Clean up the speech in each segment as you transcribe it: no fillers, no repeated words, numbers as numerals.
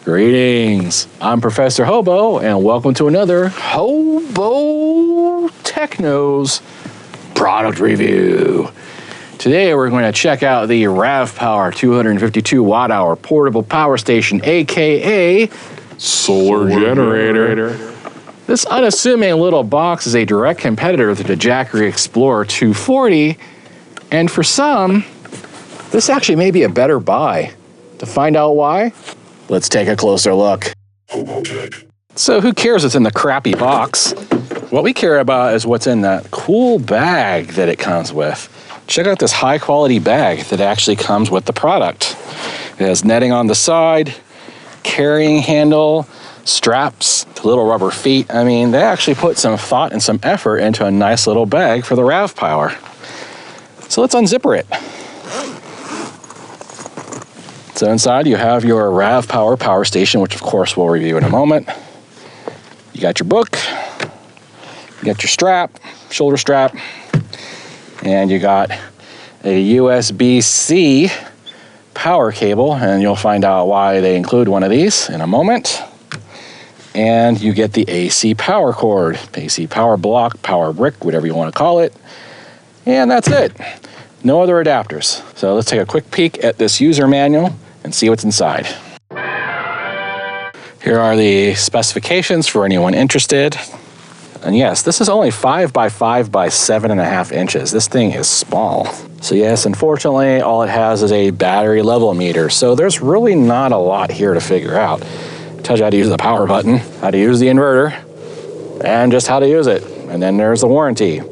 Greetings, I'm Professor Hobo, and welcome to another HOBOTECH's product review. Today we're going to check out the Ravpower 252 watt-hour portable power station, aka solar generator. This unassuming little box is a direct competitor to the JACKERY Explorer 240, and for some, this actually may be a better buy. To find out why, let's take a closer look. HOBOTECH. So who cares what's in the crappy box? What we care about is what's in that cool bag that it comes with. Check out this high quality bag that actually comes with the product. It has netting on the side, carrying handle, straps, little rubber feet. I mean, they actually put some thought and some effort into a nice little bag for the Ravpower. So let's unzipper it. So inside you have your Ravpower power station, which of course we'll review in a moment. You got your book, you got your strap, shoulder strap, and you got a USB-C power cable, and you'll find out why they include one of these in a moment. And you get the AC power cord, AC power block, power brick, whatever you want to call it. And that's it. No other adapters. So let's take a quick peek at this user manual and see what's inside. Here are the specifications for anyone interested. And yes, this is only 5 by 5 by 7.5 inches. This thing is small. So yes, unfortunately, all it has is a battery level meter. So there's really not a lot here to figure out. It tells you how to use the power button, how to use the inverter, and just how to use it. And then there's the warranty.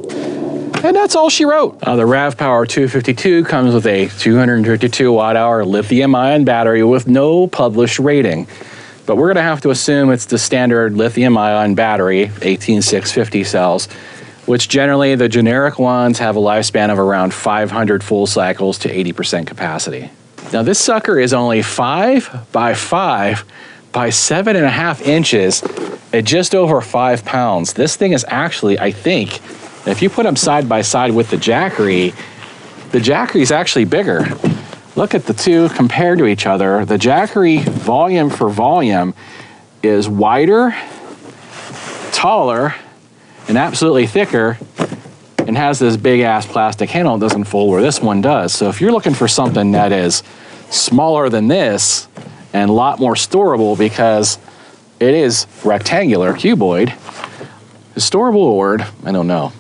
And that's all she wrote. The Ravpower 252 comes with a 252 watt-hour lithium-ion battery with no published rating. But we're gonna have to assume it's the standard lithium-ion battery, 18650 cells, which generally the generic ones have a lifespan of around 500 full cycles to 80% capacity. Now this sucker is only 5 by 5 by 7.5 inches at just over 5 pounds. This thing is actually, I think, if you put them side by side with the JACKERY is actually bigger. Look at the two compared to each other. The JACKERY volume for volume is wider, taller, and absolutely thicker, and has this big ass plastic handle that doesn't fold where this one does. So if you're looking for something that is smaller than this and a lot more storable, because it is rectangular, cuboid, is storable a word? I don't know.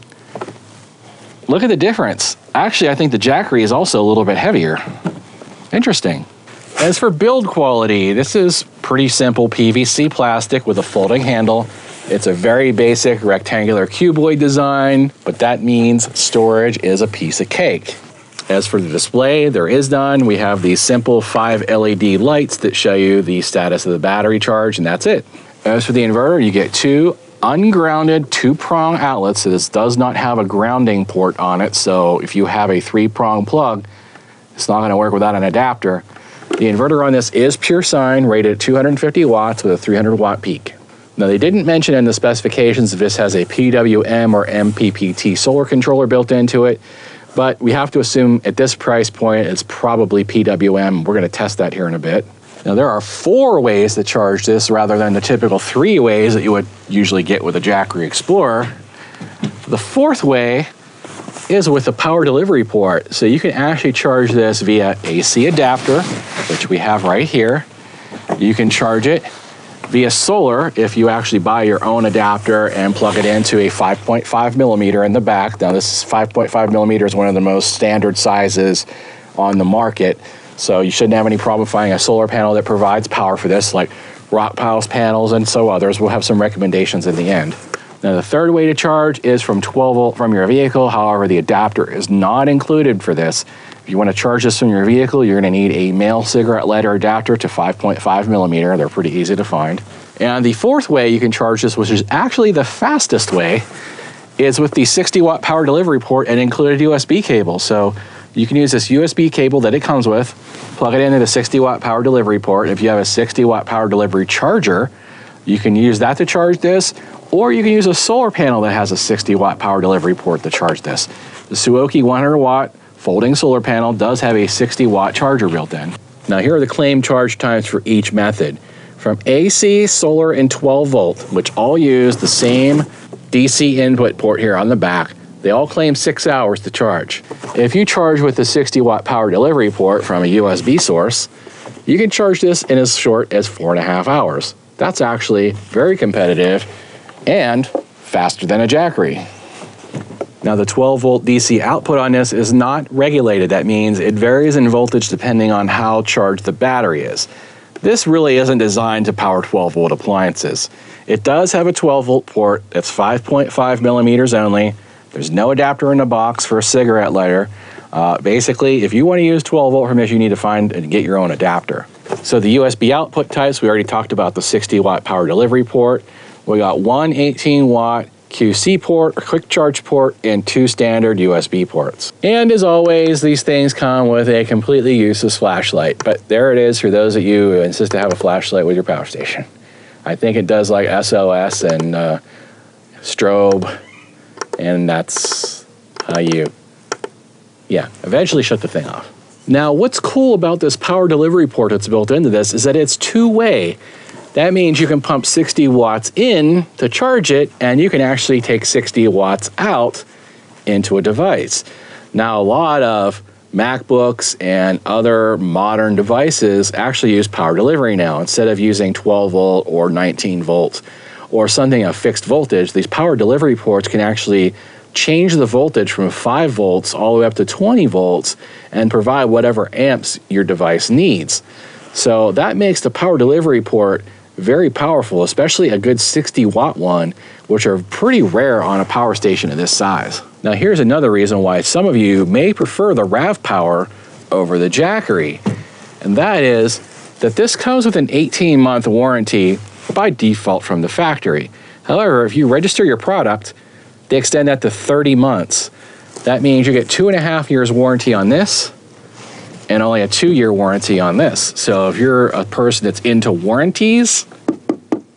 Look at the difference. Actually, I think the JACKERY is also a little bit heavier. Interesting. As for build quality, this is pretty simple PVC plastic with a folding handle. It's a very basic rectangular cuboid design, but that means storage is a piece of cake. As for the display, there is none. We have these simple 5 LED lights that show you the status of the battery charge, and that's it. As for the inverter, you get 2 ungrounded 2-prong outlets. So this does not have a grounding port on it, so if you have a 3-prong plug, it's not going to work without an adapter. The inverter on this is pure sine, rated at 250 watts with a 300 watt peak. Now they didn't mention in the specifications if this has a PWM or MPPT solar controller built into it, but we have to assume at this price point it's probably PWM. We're going to test that here in a bit. Now there are 4 ways to charge this rather than the typical 3 ways that you would usually get with a JACKERY Explorer. The 4th way is with the power delivery port. So you can actually charge this via AC adapter, which we have right here. You can charge it via solar if you actually buy your own adapter and plug it into a 5.5 millimeter in the back. Now this is 5.5 millimeter is one of the most standard sizes on the market. So you shouldn't have any problem finding a solar panel that provides power for this, like Ravpower's panels and so others. We'll have some recommendations in the end. Now the 3rd way to charge is from 12 volt from your vehicle. However, the adapter is not included for this. If you want to charge this from your vehicle, you're going to need a male cigarette lighter adapter to 5.5 millimeter. They're pretty easy to find. And the 4th way you can charge this, which is actually the fastest way, is with the 60 watt power delivery port and included USB cable. So you can use this USB cable that it comes with, plug it into the 60 watt power delivery port. If you have a 60 watt power delivery charger, you can use that to charge this, or you can use a solar panel that has a 60 watt power delivery port to charge this. The Suoki 100 watt folding solar panel does have a 60 watt charger built in. Now here are the claimed charge times for each method. from AC, solar, and 12 volt, which all use the same DC input port here on the back. They all claim 6 hours to charge. If you charge with the 60 watt power delivery port from a USB source, you can charge this in as short as 4.5 hours. That's actually very competitive and faster than a Jackery. Now the 12 volt DC output on this is not regulated. That means it varies in voltage depending on how charged the battery is. This really isn't designed to power 12 volt appliances. It does have a 12 volt port that's 5.5 millimeters only. There's no adapter in the box for a cigarette lighter. Basically, if you want to use 12 volt from this, you need to find and get your own adapter. So the USB output types, we already talked about the 60 watt power delivery port. We got one 18 watt QC port, or quick charge port, and 2 standard USB ports. And as always, these things come with a completely useless flashlight, but there it is for those of you who insist to have a flashlight with your power station. I think it does like SOS and strobe, and that's how you, eventually shut the thing off. Now, what's cool about this power delivery port that's built into this is that it's two-way. That means you can pump 60 watts in to charge it, and you can actually take 60 watts out into a device. Now, a lot of MacBooks and other modern devices actually use power delivery now. Instead of using 12 volt or 19 volts or something of fixed voltage, these power delivery ports can actually change the voltage from 5 volts all the way up to 20 volts and provide whatever amps your device needs. So that makes the power delivery port very powerful, especially a good 60 watt one, which are pretty rare on a power station of this size. Now here's another reason why some of you may prefer the Ravpower over the Jackery, and that is that this comes with an 18-month warranty by default from the factory. However, if you register your product, they extend that to 30 months. That means you get 2.5 years warranty on this and only a 2-year warranty on this. So if you're a person that's into warranties,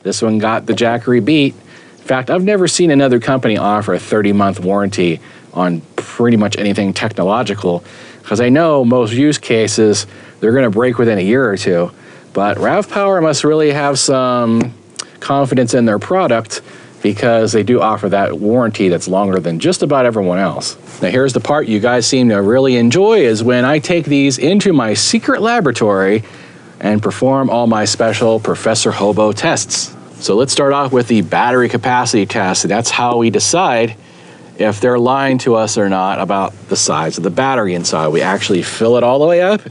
this one got the Jackery beat. In fact, I've never seen another company offer a 30-month warranty on pretty much anything technological, because I know most use cases, they're gonna break within a year or two. But Ravpower must really have some confidence in their product, because they do offer that warranty that's longer than just about everyone else. Now here's the part you guys seem to really enjoy, is when I take these into my secret laboratory and perform all my special Professor Hobo tests. So let's start off with the battery capacity test. That's how we decide if they're lying to us or not about the size of the battery inside. We actually fill it all the way up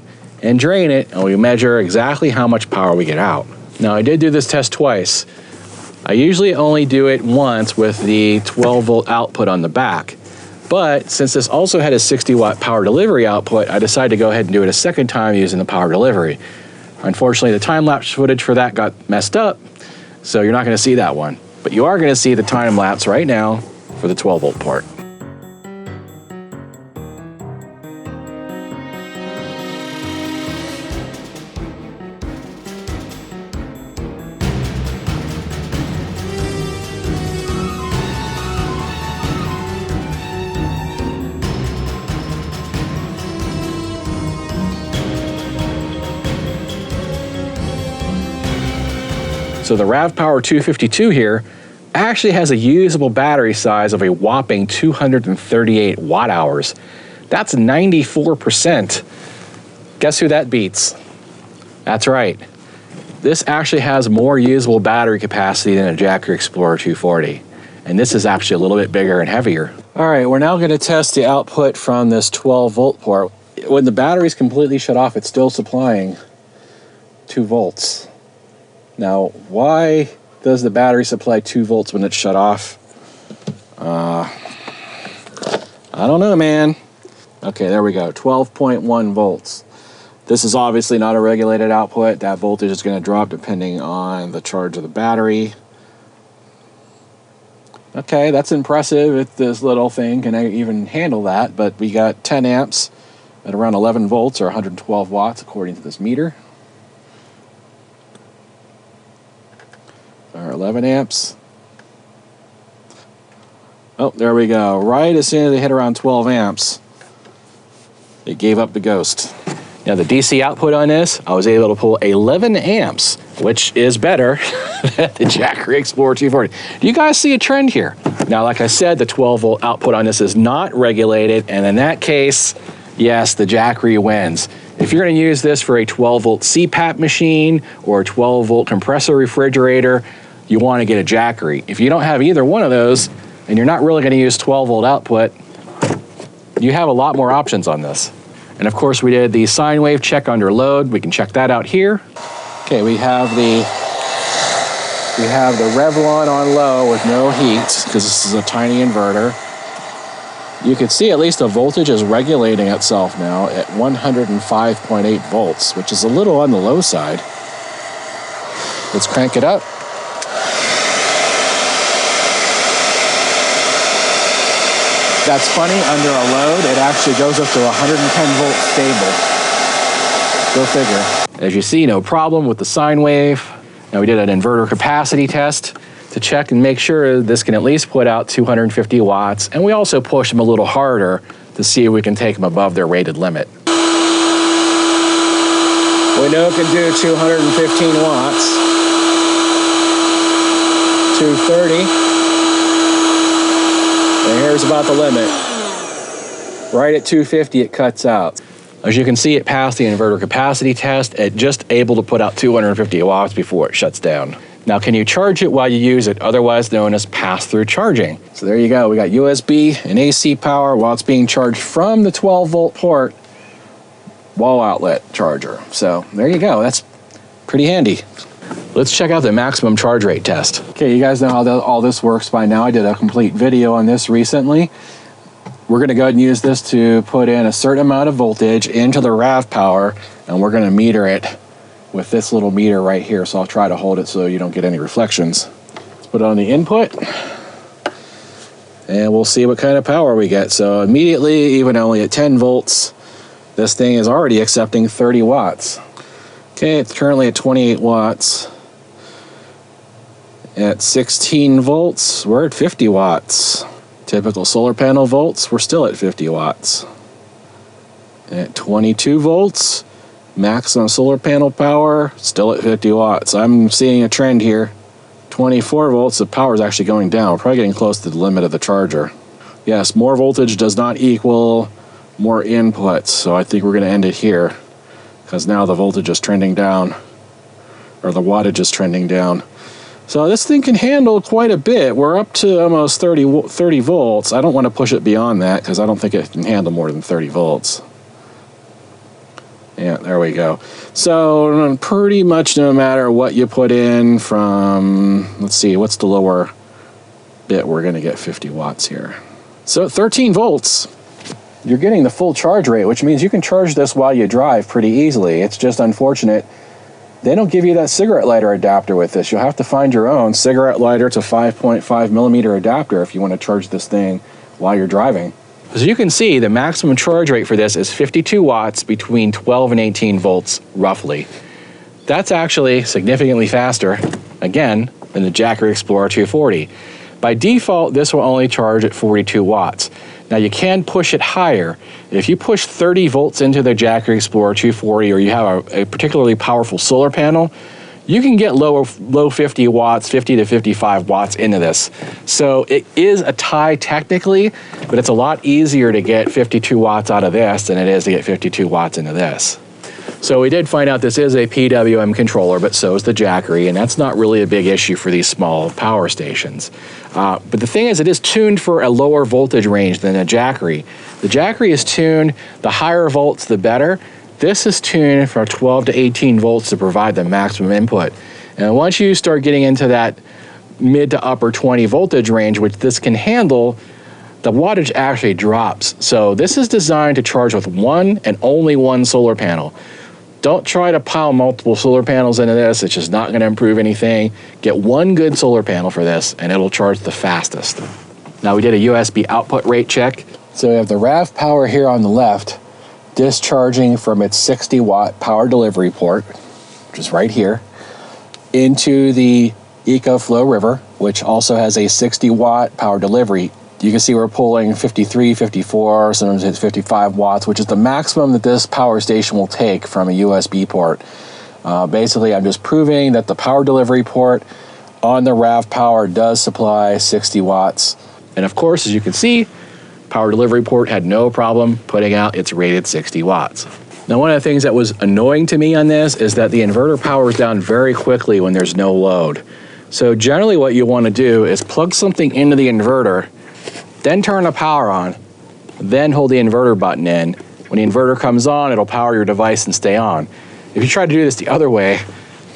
and drain it, and we measure exactly how much power we get out. Now I did do this test twice. I usually only do it once with the 12 volt output on the back. But since this also had a 60 watt power delivery output, I decided to go ahead and do it a second time using the power delivery. Unfortunately, the time-lapse footage for that got messed up, so you're not gonna see that one. But you are gonna see the time-lapse right now for the 12 volt port. So the Ravpower 252 here actually has a usable battery size of a whopping 238 watt hours. That's 94%. Guess who that beats? That's right. This actually has more usable battery capacity than a Jackery Explorer 240. And this is actually a little bit bigger and heavier. All right, we're now gonna test the output from this 12 volt port. When the battery's completely shut off, it's still supplying 2 volts. Now, why does the battery supply 2 volts when it's shut off? I don't know, man. Okay, there we go, 12.1 volts. This is obviously not a regulated output. That voltage is gonna drop depending on the charge of the battery. Okay, that's impressive if this little thing can even handle that, but we got 10 amps at around 11 volts or 112 watts according to this meter. Or 11 amps. Oh, there we go. Right as soon as they hit around 12 amps, it gave up the ghost. Now the DC output on this, I was able to pull 11 amps, which is better than the Jackery Explorer 240. Do you guys see a trend here? Now, like I said, the 12 volt output on this is not regulated, and in that case, yes, the Jackery wins. If you're gonna use this for a 12 volt CPAP machine or a 12 volt compressor refrigerator, you wanna get a Jackery. If you don't have either one of those, and you're not really gonna use 12 volt output, you have a lot more options on this. And of course, we did the sine wave check under load. We can check that out here. Okay, we have the Revlon on low with no heat, because this is a tiny inverter. You can see at least the voltage is regulating itself now at 105.8 volts, which is a little on the low side. Let's crank it up. That's funny, under a load, it actually goes up to 110 volts stable. Go figure. As you see, no problem with the sine wave. Now we did an inverter capacity test to check and make sure this can at least put out 250 watts. And we also pushed them a little harder to see if we can take them above their rated limit. We know it can do 215 watts. 230. And here's about the limit. Right at 250, it cuts out. As you can see, it passed the inverter capacity test at just able to put out 250 watts before it shuts down. Now, can you charge it while you use it, otherwise known as pass-through charging? So there you go. We got USB and AC power while it's being charged from the 12 volt port wall outlet charger. So there you go. That's pretty handy. Let's check out the maximum charge rate test. Okay, you guys know how all this works by now. I did a complete video on this recently. We're gonna go ahead and use this to put in a certain amount of voltage into the Ravpower, and we're gonna meter it with this little meter right here. So I'll try to hold it so you don't get any reflections. Let's put it on the input, and we'll see what kind of power we get. So immediately, even only at 10 volts, this thing is already accepting 30 watts. Okay, it's currently at 28 watts. At 16 volts, we're at 50 watts. Typical solar panel volts, we're still at 50 watts. At 22 volts, maximum solar panel power, still at 50 watts. I'm seeing a trend here. 24 volts, the power is actually going down. We're probably getting close to the limit of the charger. Yes, more voltage does not equal more inputs, so I think we're gonna end it here, because now the voltage is trending down, or the wattage is trending down. So this thing can handle quite a bit. We're up to almost 30 volts. I don't want to push it beyond that because I don't think it can handle more than 30 volts. Yeah, there we go. So pretty much no matter what you put in from, let's see, what's the lower bit? We're going to get 50 watts here. So 13 volts. You're getting the full charge rate, which means you can charge this while you drive pretty easily. It's just unfortunate they don't give you that cigarette lighter adapter with this. You'll have to find your own cigarette lighter. It's a 5.5 millimeter adapter if you want to charge this thing while you're driving. As you can see, the maximum charge rate for this is 52 watts between 12 and 18 volts, roughly. That's actually significantly faster, again, than the Jackery Explorer 240. By default, this will only charge at 42 watts. Now you can push it higher. If you push 30 volts into the Jackery Explorer 240, or you have a particularly powerful solar panel, you can get low 50 watts, 50 to 55 watts into this. So it is a tie technically, but it's a lot easier to get 52 watts out of this than it is to get 52 watts into this. So we did find out this is a PWM controller, but so is the Jackery, and that's not really a big issue for these small power stations. But the thing is, it is tuned for a lower voltage range than a Jackery. The Jackery is tuned, the higher volts, the better. This is tuned for 12 to 18 volts to provide the maximum input. And once you start getting into that mid to upper 20 voltage range, which this can handle, the wattage actually drops. So this is designed to charge with one and only one solar panel. Don't try to pile multiple solar panels into this. It's just not going to improve anything. Get one good solar panel for this, and it'll charge the fastest. Now we did a USB output rate check. So we have the Ravpower here on the left, discharging from its 60 watt power delivery port, which is right here, into the EcoFlow River, which also has a 60 watt power delivery You can see we're pulling 53, 54, sometimes it's 55 watts, which is the maximum that this power station will take from a USB port. Basically, I'm just proving that the power delivery port on the Ravpower does supply 60 watts. And of course, as you can see, power delivery port had no problem putting out its rated 60 watts. Now, one of the things that was annoying to me on this is that the inverter powers down very quickly when there's no load. So generally what you want to do is plug something into the inverter, then turn the power on, then hold the inverter button in. When the inverter comes on, it'll power your device and stay on. If you try to do this the other way,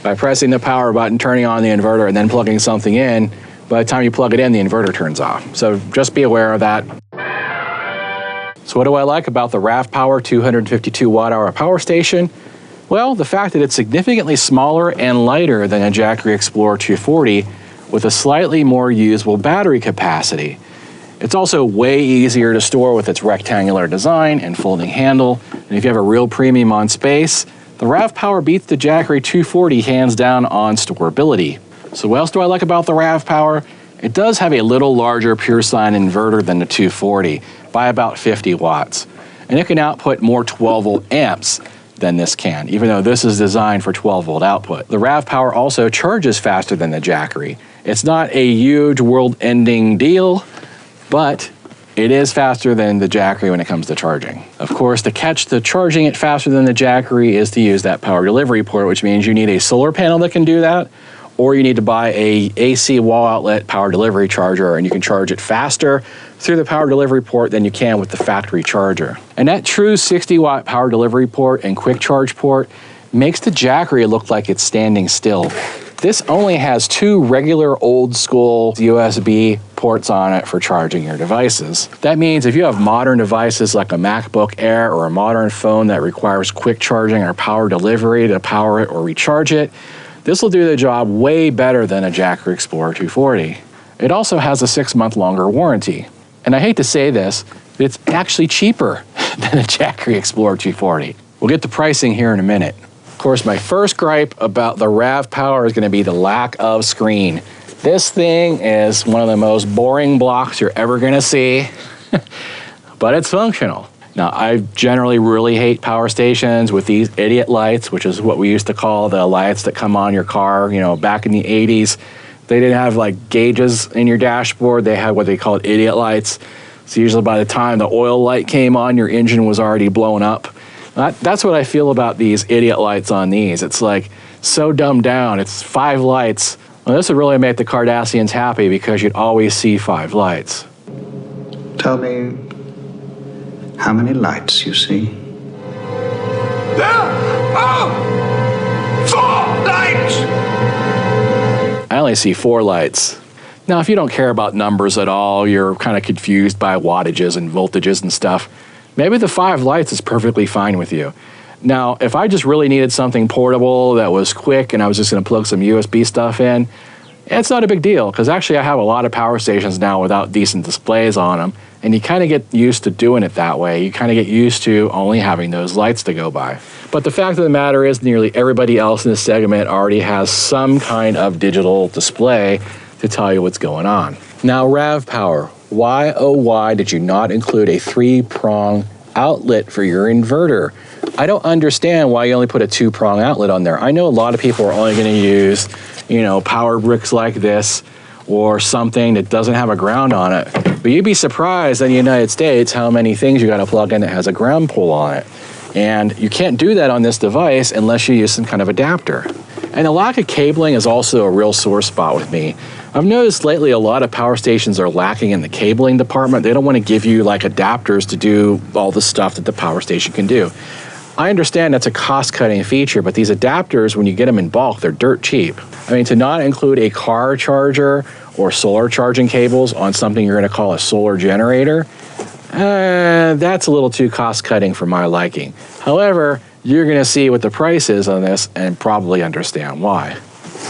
by pressing the power button, turning on the inverter, and then plugging something in, by the time you plug it in, the inverter turns off. So just be aware of that. So what do I like about the Ravpower 252 watt-hour power station? Well, the fact that it's significantly smaller and lighter than a JACKERY Explorer 240 with a slightly more usable battery capacity. It's also way easier to store with its rectangular design and folding handle. And if you have a real premium on space, the Ravpower beats the JACKERY 240 hands down on storability. So what else do I like about the Ravpower? It does have a little larger pure sine inverter than the 240 by about 50 watts. And it can output more 12 volt amps than this can, even though this is designed for 12 volt output. The Ravpower also charges faster than the JACKERY. It's not a huge world-ending deal, but it is faster than the JACKERY when it comes to charging. Of course, the catch to charging it faster than the JACKERY is to use that power delivery port, which means you need a solar panel that can do that, or you need to buy a AC wall outlet power delivery charger, and you can charge it faster through the power delivery port than you can with the factory charger. And that true 60 watt power delivery port and quick charge port makes the JACKERY look like it's standing still. This only has two regular old school USB ports on it for charging your devices. That means if you have modern devices like a MacBook Air or a modern phone that requires quick charging or power delivery to power it or recharge it, this will do the job way better than a JACKERY Explorer 240. It also has a 6-month longer warranty. And I hate to say this, but it's actually cheaper than a JACKERY Explorer 240. We'll get to pricing here in a minute. Of course, my first gripe about the Ravpower is going to be the lack of screen. This thing is one of the most boring blocks you're ever going to see, but it's functional. Now, I generally really hate power stations with these idiot lights, which is what we used to call the lights that come on your car, you know, back in the 80s. They didn't have like gauges in your dashboard. They had what they called idiot lights. So usually by the time the oil light came on, your engine was already blown up. That's what I feel about these idiot lights on these. It's like so dumbed down. It's 5 lights. Well, this would really make the Kardashians happy because you'd always see 5 lights. Tell me how many lights you see. There are 4 lights! I only see 4 lights. Now, if you don't care about numbers at all, you're kind of confused by wattages and voltages and stuff, maybe the 5 lights is perfectly fine with you. Now, if I just really needed something portable that was quick and I was just going to plug some USB stuff in, it's not a big deal, because actually I have a lot of power stations now without decent displays on them, and you kind of get used to doing it that way. You kind of get used to only having those lights to go by. But the fact of the matter is nearly everybody else in this segment already has some kind of digital display to tell you what's going on. Now, Ravpower, why oh why did you not include a 3-prong outlet for your inverter? I don't understand why you only put a 2-prong outlet on there. I know a lot of people are only going to use, you know, power bricks like this or something that doesn't have a ground on it. But you'd be surprised in the United States how many things you got to plug in that has a ground pull on it. And you can't do that on this device unless you use some kind of adapter. And the lack of cabling is also a real sore spot with me. I've noticed lately a lot of power stations are lacking in the cabling department. They don't want to give you like adapters to do all the stuff that the power station can do. I understand that's a cost-cutting feature, but these adapters, when you get them in bulk, they're dirt cheap. I mean, to not include a car charger or solar charging cables on something you're going to call a solar generator, that's a little too cost-cutting for my liking. However, you're going to see what the price is on this and probably understand why.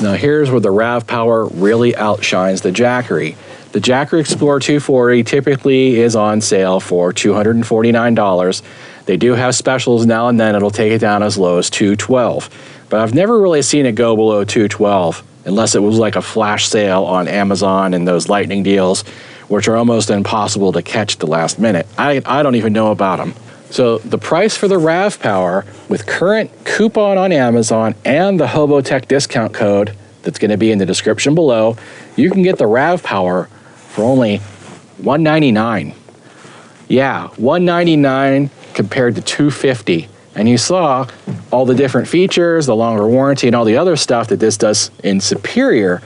Now, here's where the Ravpower really outshines the JACKERY. The JACKERY Explorer 240 typically is on sale for $249. They do have specials now and then. It'll take it down as low as $212. But I've never really seen it go below $212 unless it was like a flash sale on Amazon and those lightning deals which are almost impossible to catch at the last minute. I don't even know about them. So the price for the Ravpower with current coupon on Amazon and the HOBOTECH discount code that's going to be in the description below, you can get the Ravpower for only $199. Yeah, $199 compared to $250. And you saw all the different features, the longer warranty, and all the other stuff that this does in superior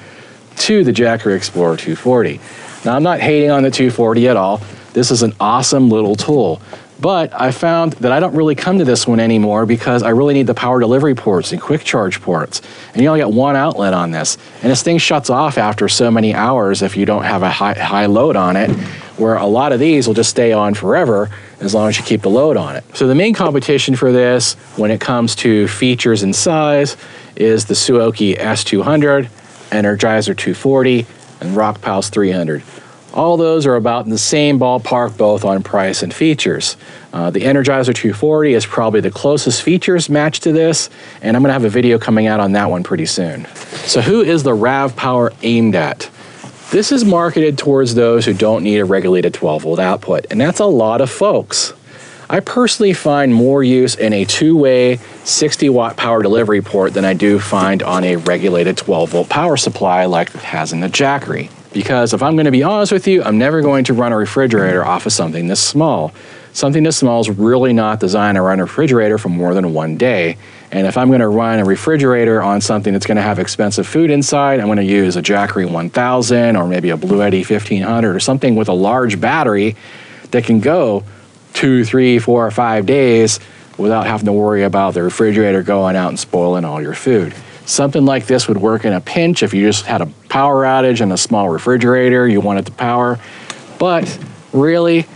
to the Jackery Explorer 240. Now, I'm not hating on the 240 at all. This is an awesome little tool. But I found that I don't really come to this one anymore because I really need the power delivery ports and quick charge ports. And you only get one outlet on this. And this thing shuts off after so many hours if you don't have a high load on it, where a lot of these will just stay on forever as long as you keep the load on it. So the main competition for this when it comes to features and size is the Suoki S200, Energizer 240, and Ravpower 300. All those are about in the same ballpark, both on price and features. The Energizer 240 is probably the closest features match to this, and I'm gonna have a video coming out on that one pretty soon. So who is the Ravpower aimed at? This is marketed towards those who don't need a regulated 12-volt output, and that's a lot of folks. I personally find more use in a two-way 60-watt power delivery port than I do find on a regulated 12-volt power supply like it has in the Jackery. Because if I'm going to be honest with you, I'm never going to run a refrigerator off of something this small. Something this small is really not designed to run a refrigerator for more than one day. And if I'm going to run a refrigerator on something that's going to have expensive food inside, I'm going to use a Jackery 1000 or maybe a Bluetti 1500 or something with a large battery that can go 2, 3, 4, or 5 days without having to worry about the refrigerator going out and spoiling all your food. Something like this would work in a pinch if you just had a power outage and a small refrigerator, you wanted to power. But really,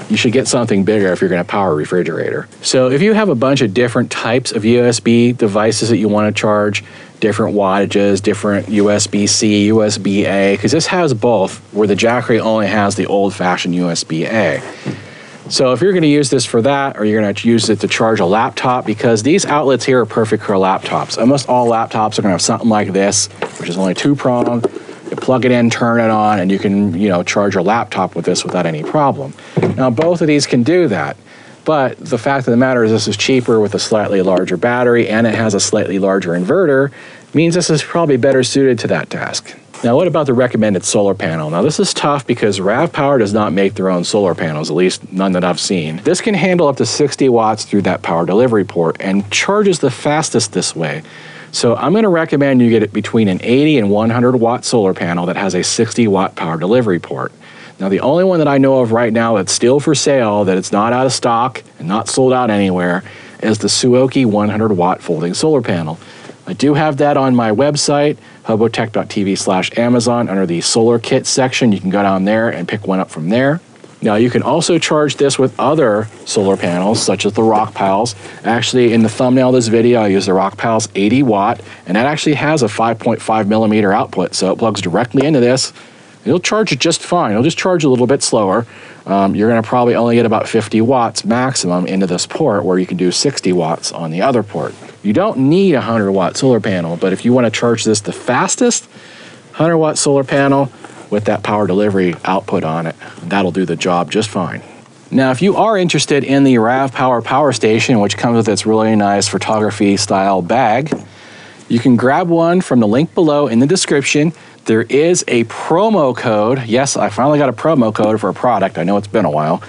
you should get something bigger if you're going to power a refrigerator. So if you have a bunch of different types of USB devices that you want to charge, different wattages, different USB-C, USB-A, because this has both, where the Jackery only has the old-fashioned USB-A. So if you're going to use this for that, or you're going to use it to charge a laptop, because these outlets here are perfect for laptops. Almost all laptops are going to have something like this, which is only two-prong. You plug it in, turn it on, and you can, charge your laptop with this without any problem. Now, both of these can do that. But the fact of the matter is this is cheaper with a slightly larger battery, and it has a slightly larger inverter, means this is probably better suited to that task. Now, what about the recommended solar panel? Now, this is tough because Ravpower does not make their own solar panels, at least none that I've seen. This can handle up to 60 watts through that power delivery port and charges the fastest this way. So I'm going to recommend you get it between an 80 and 100 watt solar panel that has a 60 watt power delivery port. Now, the only one that I know of right now that's still for sale, that it's not out of stock and not sold out anywhere, is the Suoki 100 watt folding solar panel. I do have that on my website, hobotech.tv/Amazon, under the solar kit section. You can go down there and pick one up from there. Now, you can also charge this with other solar panels, such as the Ravpowers. Actually, in the thumbnail of this video, I use the Ravpowers 80 watt, and that actually has a 5.5 millimeter output, so it plugs directly into this. It'll charge it just fine. It'll just charge a little bit slower. You're going to probably only get about 50 watts maximum into this port, where you can do 60 watts on the other port. You don't need a 100 watt solar panel, but if you want to charge this the fastest, 100 watt solar panel with that power delivery output on it, that'll do the job just fine. Now, if you are interested in the Ravpower power station, which comes with its really nice photography style bag, you can grab one from the link below in the description. There is a promo code. Yes, I finally got a promo code for a product. I know it's been a while.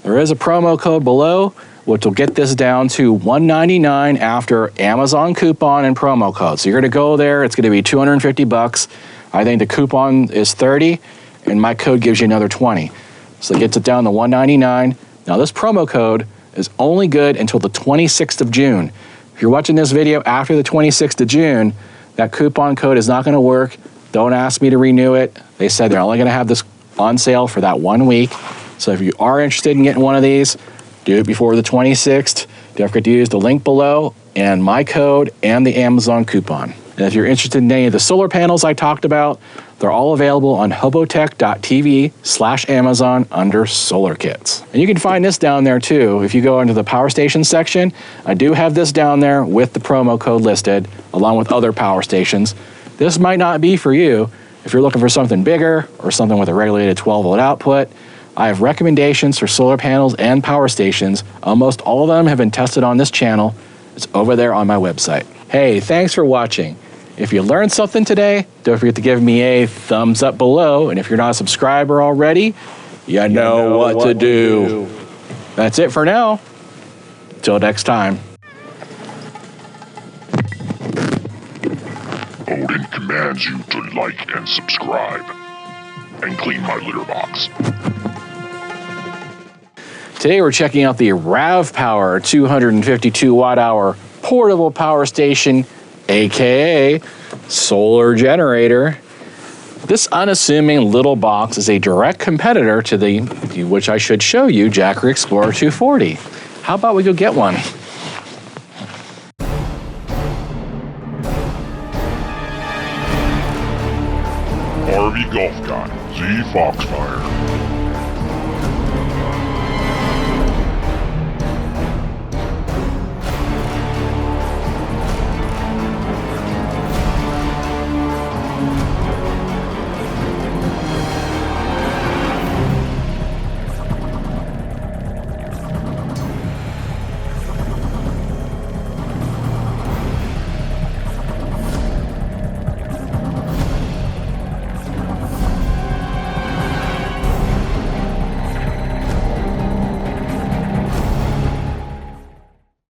There is a promo code below, which will get this down to $199 after Amazon coupon and promo code. So you're going to go there. It's going to be 250 bucks. I think the coupon is 30, and my code gives you another 20. So it gets it down to $199. Now, this promo code is only good until the 26th of June. If you're watching this video after the 26th of June, that coupon code is not going to work. Don't ask me to renew it. They said they're only going to have this on sale for that 1 week. So if you are interested in getting one of these, do it before the 26th. Don't forget to use the link below and my code and the Amazon coupon. And if you're interested in any of the solar panels I talked about, they're all available on hobotech.tv/Amazon under solar kits. And you can find this down there too. If you go into the power station section, I do have this down there with the promo code listed, along with other power stations. This might not be for you, If you're looking for something bigger or something with a regulated 12-volt output, I have recommendations for solar panels and power stations. Almost all of them have been tested on this channel. It's over there on my website. Hey, thanks for watching. If you learned something today, don't forget to give me a thumbs up below. And if you're not a subscriber already, you know what to do. That's it for now. Till next time. Odin commands you to like and subscribe, and clean my litter box. Today we're checking out the Ravpower 252 watt-hour portable power station, aka solar generator. This unassuming little box is a direct competitor to the, which I should show you, JACKERY Explorer 240. How about we go get one? RV Golf Guy, Z Foxfire.